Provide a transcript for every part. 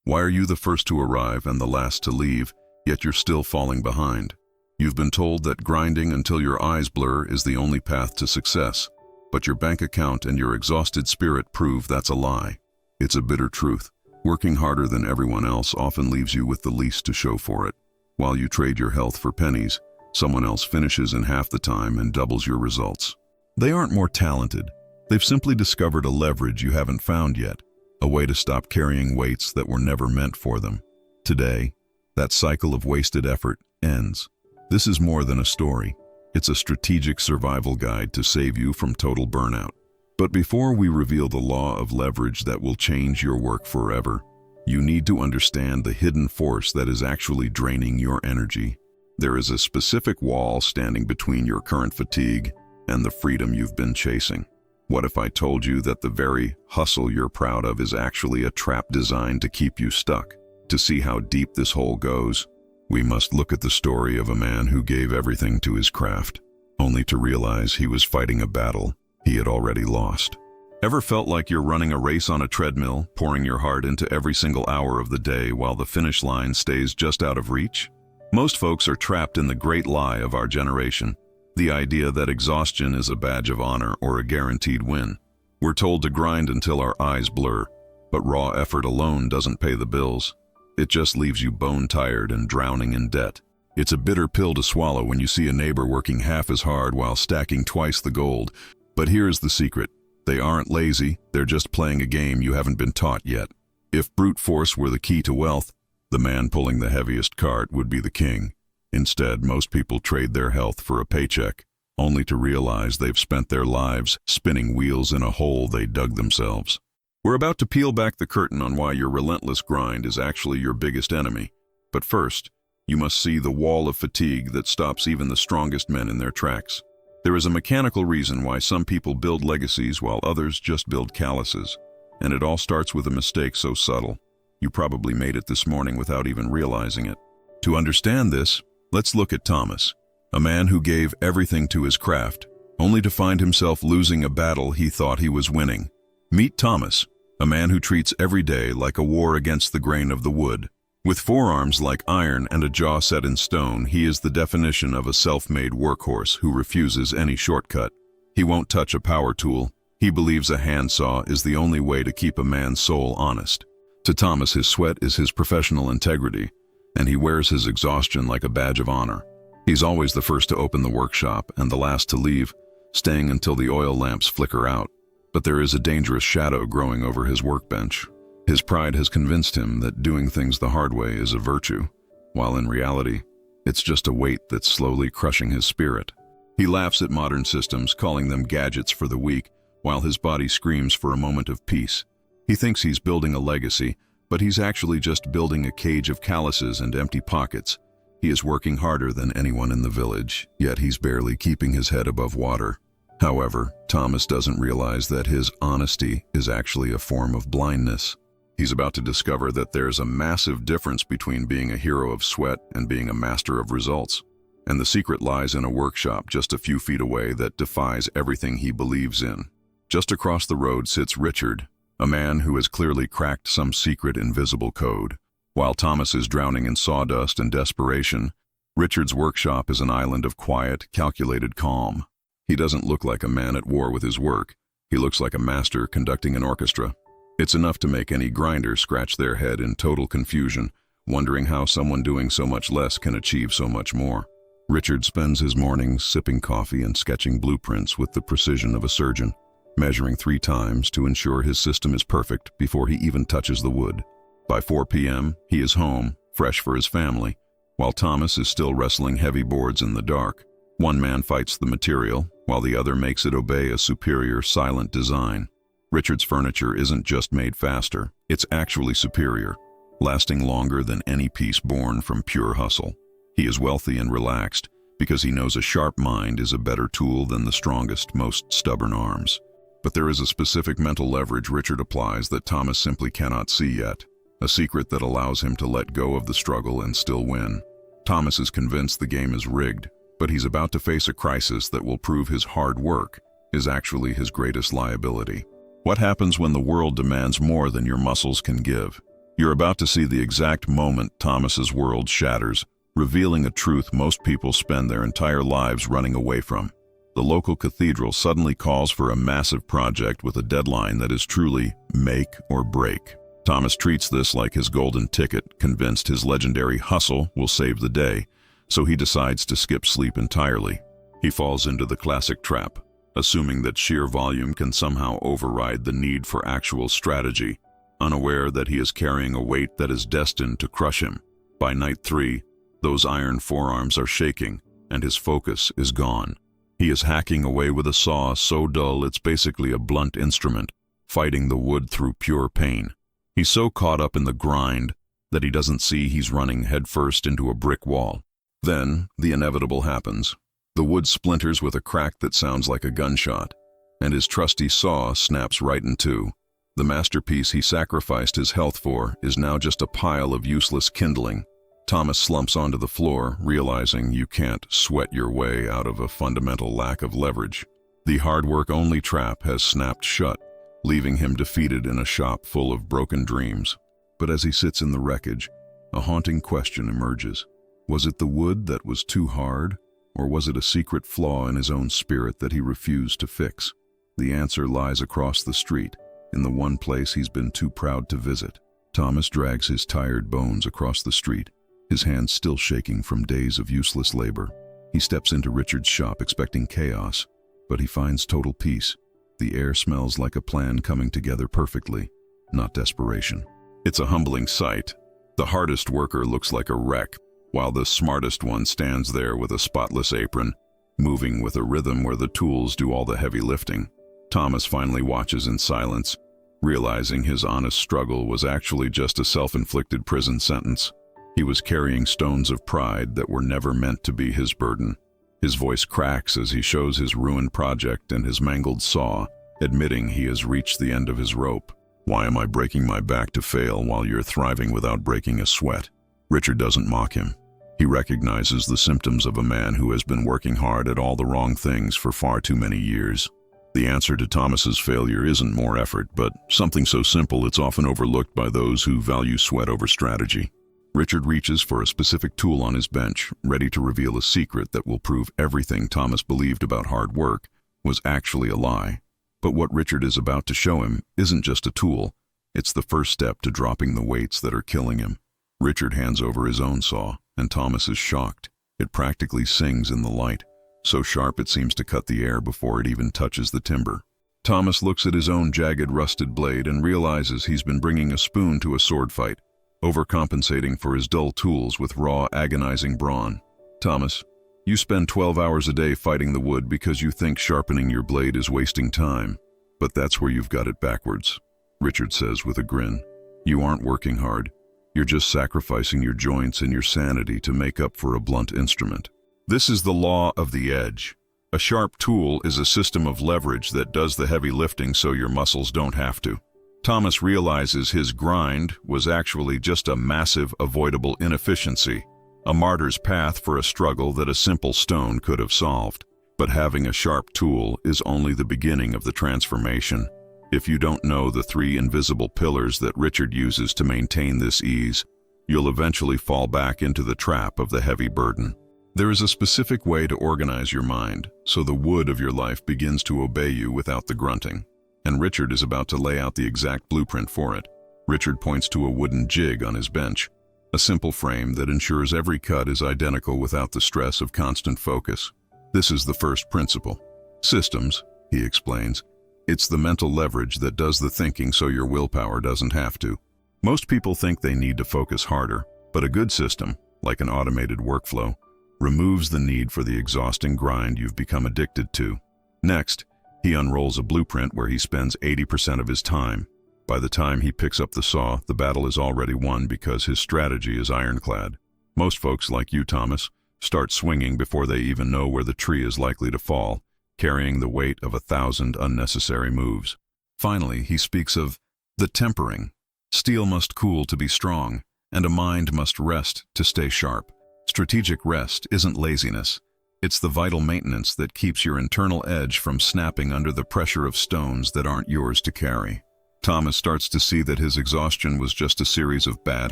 Why are you the first to arrive and the last to leave, yet you're still falling behind? You've been told that grinding until your eyes blur is the only path to success, but your bank account and your exhausted spirit prove that's a lie. It's a bitter truth. Working harder than everyone else often leaves you with the least to show for it. While you trade your health for pennies, someone else finishes in half the time and doubles your results. They aren't more talented. They've simply discovered a leverage you haven't found yet, a way to stop carrying weights that were never meant for them. Today, that cycle of wasted effort ends. This is more than a story. It's a strategic survival guide to save you from total burnout. But before we reveal the law of leverage that will change your work forever, you need to understand the hidden force that is actually draining your energy. There is a specific wall standing between your current fatigue and the freedom you've been chasing. What if I told you that the very hustle you're proud of is actually a trap designed to keep you stuck? To see how deep this hole goes, we must look at the story of a man who gave everything to his craft, only to realize he was fighting a battle he had already lost. Ever felt like you're running a race on a treadmill, pouring your heart into every single hour of the day while the finish line stays just out of reach? Most folks are trapped in the great lie of our generation, the idea that exhaustion is a badge of honor or a guaranteed win. We're told to grind until our eyes blur, but raw effort alone doesn't pay the bills. It just leaves you bone-tired and drowning in debt. It's a bitter pill to swallow when you see a neighbor working half as hard while stacking twice the gold. But here's the secret. They aren't lazy, they're just playing a game you haven't been taught yet. If brute force were the key to wealth, the man pulling the heaviest cart would be the king. Instead, most people trade their health for a paycheck, only to realize they've spent their lives spinning wheels in a hole they dug themselves. We're about to peel back the curtain on why your relentless grind is actually your biggest enemy. But first, you must see the wall of fatigue that stops even the strongest men in their tracks. There is a mechanical reason why some people build legacies while others just build calluses. And it all starts with a mistake so subtle, you probably made it this morning without even realizing it. To understand this, let's look at Thomas, a man who gave everything to his craft, only to find himself losing a battle he thought he was winning. Meet Thomas, a man who treats every day like a war against the grain of the wood. With forearms like iron and a jaw set in stone, he is the definition of a self-made workhorse who refuses any shortcut. He won't touch a power tool. He believes a handsaw is the only way to keep a man's soul honest. To Thomas, his sweat is his professional integrity, and he wears his exhaustion like a badge of honor. He's always the first to open the workshop and the last to leave, staying until the oil lamps flicker out. But there is a dangerous shadow growing over his workbench. His pride has convinced him that doing things the hard way is a virtue, while in reality, it's just a weight that's slowly crushing his spirit. He laughs at modern systems, calling them gadgets for the weak, while his body screams for a moment of peace. He thinks he's building a legacy, but he's actually just building a cage of calluses and empty pockets. He is working harder than anyone in the village, yet he's barely keeping his head above water. However, Thomas doesn't realize that his honesty is actually a form of blindness. He's about to discover that there's a massive difference between being a hero of sweat and being a master of results. And the secret lies in a workshop just a few feet away that defies everything he believes in. Just across the road sits Richard, a man who has clearly cracked some secret invisible code. While Thomas is drowning in sawdust and desperation, Richard's workshop is an island of quiet, calculated calm. He doesn't look like a man at war with his work. He looks like a master conducting an orchestra. It's enough to make any grinder scratch their head in total confusion, wondering how someone doing so much less can achieve so much more. Richard spends his mornings sipping coffee and sketching blueprints with the precision of a surgeon, measuring 3 times to ensure his system is perfect before he even touches the wood. By 4 p.m., he is home, fresh for his family, while Thomas is still wrestling heavy boards in the dark. One man fights the material, while the other makes it obey a superior, silent design. Richard's furniture isn't just made faster, it's actually superior, lasting longer than any piece born from pure hustle. He is wealthy and relaxed because he knows a sharp mind is a better tool than the strongest, most stubborn arms. But there is a specific mental leverage Richard applies that Thomas simply cannot see yet, a secret that allows him to let go of the struggle and still win. Thomas is convinced the game is rigged, but he's about to face a crisis that will prove his hard work is actually his greatest liability. What happens when the world demands more than your muscles can give? You're about to see the exact moment Thomas's world shatters, revealing a truth most people spend their entire lives running away from. The local cathedral suddenly calls for a massive project with a deadline that is truly make or break. Thomas treats this like his golden ticket, convinced his legendary hustle will save the day, so he decides to skip sleep entirely. He falls into the classic trap, assuming that sheer volume can somehow override the need for actual strategy, unaware that he is carrying a weight that is destined to crush him. By night 3, those iron forearms are shaking, and his focus is gone. He is hacking away with a saw so dull it's basically a blunt instrument, fighting the wood through pure pain. He's so caught up in the grind that he doesn't see he's running headfirst into a brick wall. Then, the inevitable happens. The wood splinters with a crack that sounds like a gunshot, and his trusty saw snaps right in two. The masterpiece he sacrificed his health for is now just a pile of useless kindling. Thomas slumps onto the floor, realizing you can't sweat your way out of a fundamental lack of leverage. The hard work only trap has snapped shut, leaving him defeated in a shop full of broken dreams. But as he sits in the wreckage, a haunting question emerges. Was it the wood that was too hard, or was it a secret flaw in his own spirit that he refused to fix? The answer lies across the street, in the one place he's been too proud to visit. Thomas drags his tired bones across the street, his hands still shaking from days of useless labor. He steps into Richard's shop expecting chaos, but he finds total peace. The air smells like a plan coming together perfectly, not desperation. It's a humbling sight. The hardest worker looks like a wreck, while the smartest one stands there with a spotless apron, moving with a rhythm where the tools do all the heavy lifting. Thomas finally watches in silence, realizing his honest struggle was actually just a self-inflicted prison sentence. He was carrying stones of pride that were never meant to be his burden. His voice cracks as he shows his ruined project and his mangled saw, admitting he has reached the end of his rope. Why am I breaking my back to fail while you're thriving without breaking a sweat? Richard doesn't mock him. He recognizes the symptoms of a man who has been working hard at all the wrong things for far too many years. The answer to Thomas's failure isn't more effort, but something so simple it's often overlooked by those who value sweat over strategy. Richard reaches for a specific tool on his bench, ready to reveal a secret that will prove everything Thomas believed about hard work was actually a lie. But what Richard is about to show him isn't just a tool, it's the first step to dropping the weights that are killing him. Richard hands over his own saw, and Thomas is shocked. It practically sings in the light, so sharp it seems to cut the air before it even touches the timber. Thomas looks at his own jagged, rusted blade and realizes he's been bringing a spoon to a sword fight, overcompensating for his dull tools with raw, agonizing brawn. Thomas, you spend 12 hours a day fighting the wood because you think sharpening your blade is wasting time. But that's where you've got it backwards, Richard says with a grin. You aren't working hard. You're just sacrificing your joints and your sanity to make up for a blunt instrument. This is the law of the edge. A sharp tool is a system of leverage that does the heavy lifting so your muscles don't have to. Thomas realizes his grind was actually just a massive, avoidable inefficiency, a martyr's path for a struggle that a simple stone could have solved. But having a sharp tool is only the beginning of the transformation. If you don't know the 3 invisible pillars that Richard uses to maintain this ease, you'll eventually fall back into the trap of the heavy burden. There is a specific way to organize your mind, so the wood of your life begins to obey you without the grunting. And Richard is about to lay out the exact blueprint for it. Richard points to a wooden jig on his bench, a simple frame that ensures every cut is identical without the stress of constant focus. This is the first principle. Systems, he explains. It's the mental leverage that does the thinking so your willpower doesn't have to. Most people think they need to focus harder, but a good system, like an automated workflow, removes the need for the exhausting grind you've become addicted to. Next, he unrolls a blueprint where he spends 80% of his time. By the time he picks up the saw, the battle is already won because his strategy is ironclad. Most folks, like you, Thomas, start swinging before they even know where the tree is likely to fall, carrying the weight of 1,000 unnecessary moves. Finally, he speaks of the tempering. Steel must cool to be strong, and a mind must rest to stay sharp. Strategic rest isn't laziness. It's the vital maintenance that keeps your internal edge from snapping under the pressure of stones that aren't yours to carry. Thomas starts to see that his exhaustion was just a series of bad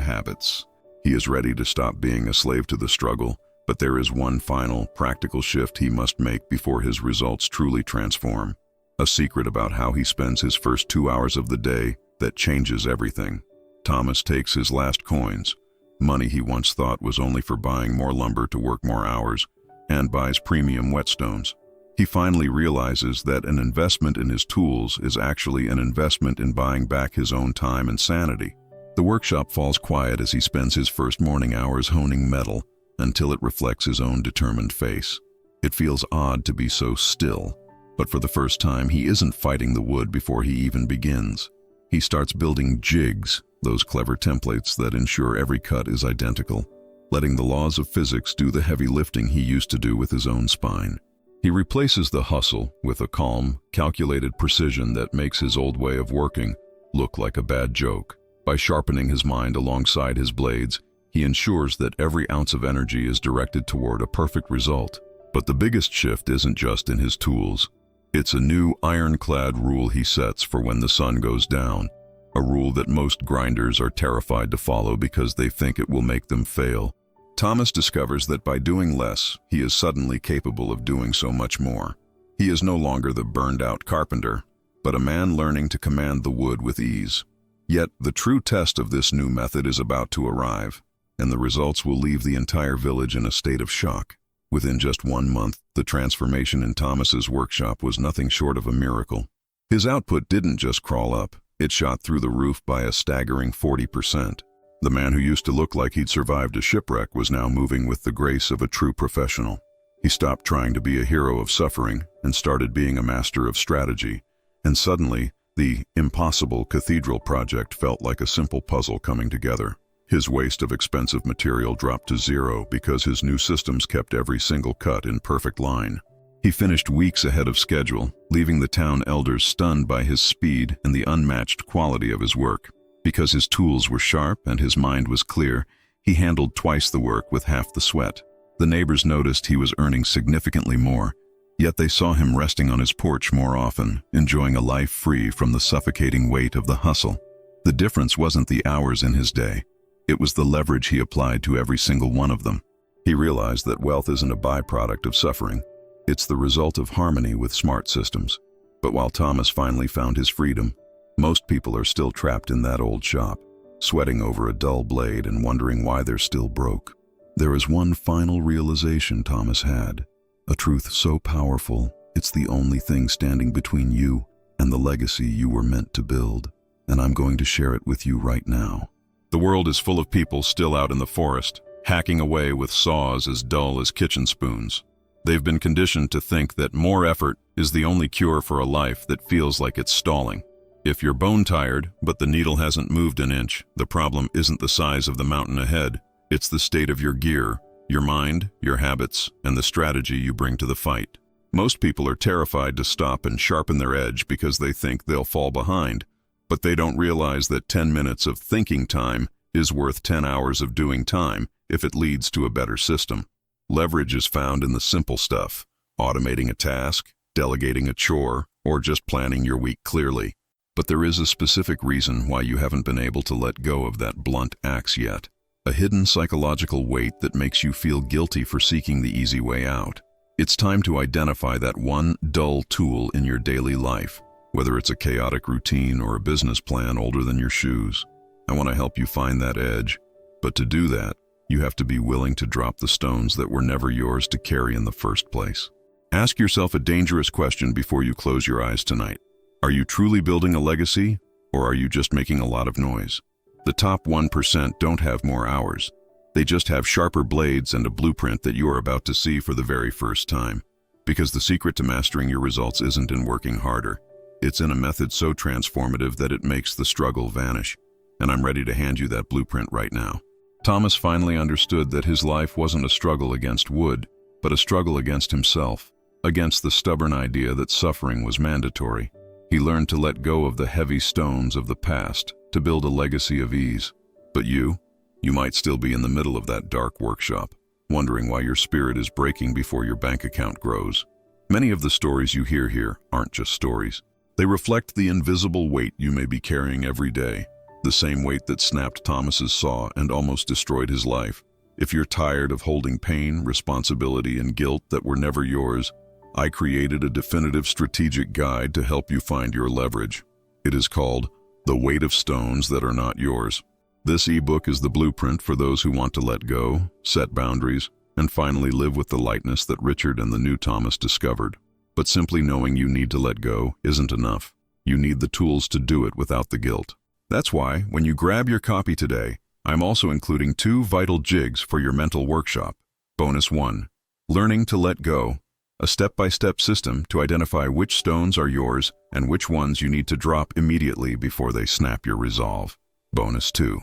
habits. He is ready to stop being a slave to the struggle, but there is one final, practical shift he must make before his results truly transform. A secret about how he spends his first 2 hours of the day that changes everything. Thomas takes his last coins, money he once thought was only for buying more lumber to work more hours, and buys premium whetstones. He finally realizes that an investment in his tools is actually an investment in buying back his own time and sanity. The workshop falls quiet as he spends his first morning hours honing metal until it reflects his own determined face. It feels odd to be so still, but for the first time he isn't fighting the wood before he even begins. He starts building jigs, those clever templates that ensure every cut is identical, letting the laws of physics do the heavy lifting he used to do with his own spine. He replaces the hustle with a calm, calculated precision that makes his old way of working look like a bad joke. By sharpening his mind alongside his blades, he ensures that every ounce of energy is directed toward a perfect result. But the biggest shift isn't just in his tools. It's a new ironclad rule he sets for when the sun goes down, a rule that most grinders are terrified to follow because they think it will make them fail. Thomas discovers that by doing less, he is suddenly capable of doing so much more. He is no longer the burned-out carpenter, but a man learning to command the wood with ease. Yet, the true test of this new method is about to arrive, and the results will leave the entire village in a state of shock. Within just 1 month, the transformation in Thomas's workshop was nothing short of a miracle. His output didn't just crawl up, it shot through the roof by a staggering 40%. The man who used to look like he'd survived a shipwreck was now moving with the grace of a true professional. He stopped trying to be a hero of suffering and started being a master of strategy. And suddenly, the impossible cathedral project felt like a simple puzzle coming together. His waste of expensive material dropped to zero because his new systems kept every single cut in perfect line. He finished weeks ahead of schedule, leaving the town elders stunned by his speed and the unmatched quality of his work. Because his tools were sharp and his mind was clear, he handled twice the work with half the sweat. The neighbors noticed he was earning significantly more, yet they saw him resting on his porch more often, enjoying a life free from the suffocating weight of the hustle. The difference wasn't the hours in his day. It was the leverage he applied to every single one of them. He realized that wealth isn't a byproduct of suffering. It's the result of harmony with smart systems. But while Thomas finally found his freedom, most people are still trapped in that old shop, sweating over a dull blade and wondering why they're still broke. There is one final realization Thomas had, a truth so powerful, it's the only thing standing between you and the legacy you were meant to build. And I'm going to share it with you right now. The world is full of people still out in the forest, hacking away with saws as dull as kitchen spoons. They've been conditioned to think that more effort is the only cure for a life that feels like it's stalling. If you're bone-tired, but the needle hasn't moved an inch, the problem isn't the size of the mountain ahead. It's the state of your gear, your mind, your habits, and the strategy you bring to the fight. Most people are terrified to stop and sharpen their edge because they think they'll fall behind, but they don't realize that 10 minutes of thinking time is worth 10 hours of doing time if it leads to a better system. Leverage is found in the simple stuff, automating a task, delegating a chore, or just planning your week clearly. But there is a specific reason why you haven't been able to let go of that blunt axe yet. A hidden psychological weight that makes you feel guilty for seeking the easy way out. It's time to identify that one dull tool in your daily life, whether it's a chaotic routine or a business plan older than your shoes. I want to help you find that edge, but to do that, you have to be willing to drop the stones that were never yours to carry in the first place. Ask yourself a dangerous question before you close your eyes tonight. Are you truly building a legacy, or are you just making a lot of noise? The top 1% don't have more hours. They just have sharper blades and a blueprint that you are about to see for the very first time. Because the secret to mastering your results isn't in working harder. It's in a method so transformative that it makes the struggle vanish. And I'm ready to hand you that blueprint right now. Thomas finally understood that his life wasn't a struggle against wood, but a struggle against himself, against the stubborn idea that suffering was mandatory. He learned to let go of the heavy stones of the past to build a legacy of ease. But you might still be in the middle of that dark workshop, wondering why your spirit is breaking before your bank account grows. Many of the stories you hear here aren't just stories. They reflect the invisible weight you may be carrying every day, the same weight that snapped Thomas's saw and almost destroyed his life. If you're tired of holding pain, responsibility, and guilt that were never yours, I created a definitive strategic guide to help you find your leverage. It is called The Weight of Stones That Are Not Yours. This ebook is the blueprint for those who want to let go, set boundaries, and finally live with the lightness that Richard and the new Thomas discovered. But simply knowing you need to let go isn't enough. You need the tools to do it without the guilt. That's why, when you grab your copy today, I'm also including 2 vital jigs for your mental workshop. Bonus 1. Learning to Let Go, a step-by-step system to identify which stones are yours and which ones you need to drop immediately before they snap your resolve. Bonus 2.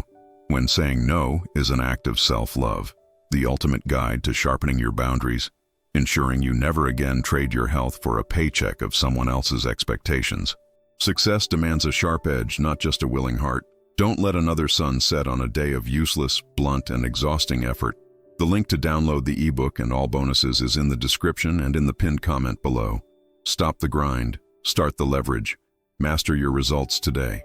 When saying no is an act of self-love, the ultimate guide to sharpening your boundaries, ensuring you never again trade your health for a paycheck of someone else's expectations. Success demands a sharp edge, not just a willing heart. Don't let another sun set on a day of useless, blunt, and exhausting effort. The link to download the ebook and all bonuses is in the description and in the pinned comment below. Stop the grind, start the leverage, master your results today.